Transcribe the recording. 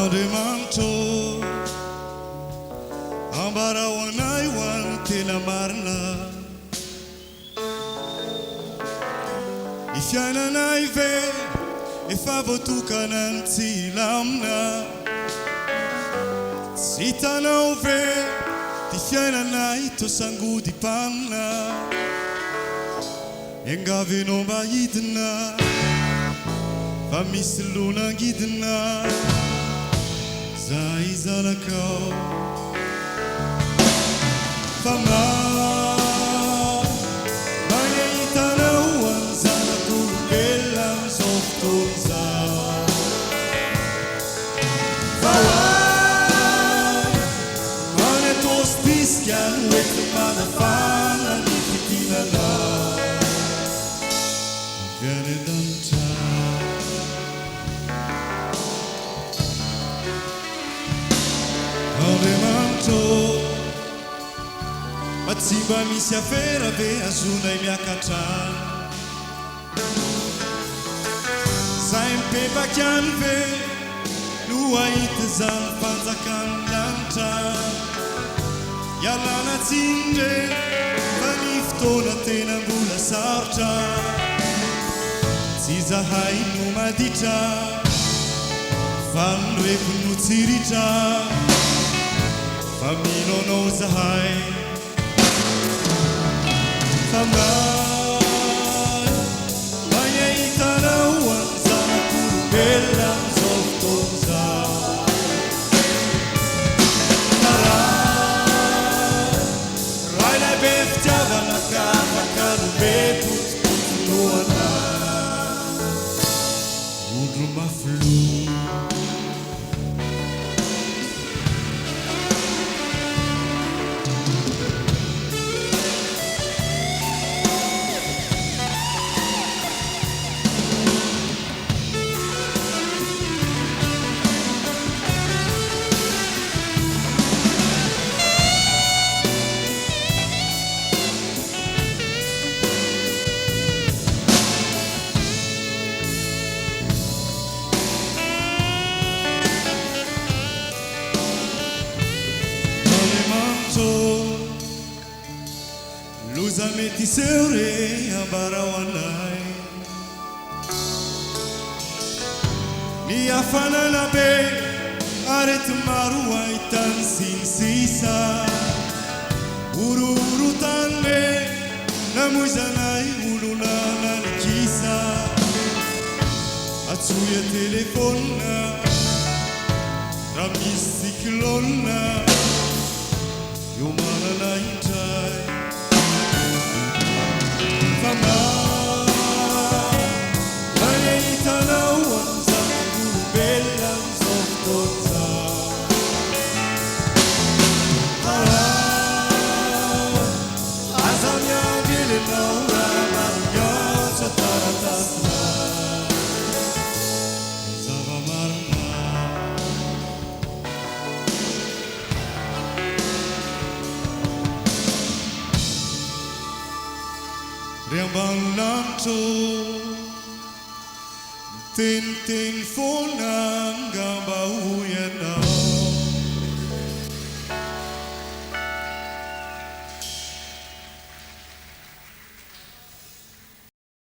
Andemanto ambarawanay wan tena marina Ifiainanay ve efa voatokana ny tsy hilamina Tsy hitanao ve ty fiainanay toa sangodimpanina Engavenao mba hidina fa misy lonangidina Zay zanakao fa magnahitanao any zanak'olombelona am'izao fotoana izao fa magnatosy-disika no ety manafana ny fitinanao avy any an-danitra Andriamanitro tsy mba misy afera ve azonay miakatrano Zay mipetraky any ve no ahita zany fanjakany lanitra Ialana tsindre fa ny fotoana tena mbola sarotra Tsy zahay no maditra fa nireko no tsiritra fa minonao zahay Magnahitanao any zanak'olombelona am'izao fotoana izao Ray lehibe fitiavana ka afaka nomety fotoana Ondro mafilo Loza mety iseo re ambarao anay Ny hafanana be arety maro ahitany sinisisa Orohorotany be namoizanay olona nanikisa Atsoya telefona raha misy cyclone io manana indray Magnahitanao any zanak'olombelona am'izao fotoana izao Aza miavily anao raha manongatsy ataratasina Zava-marina Ry ambany lanitro Miteny foana angamba ho ianao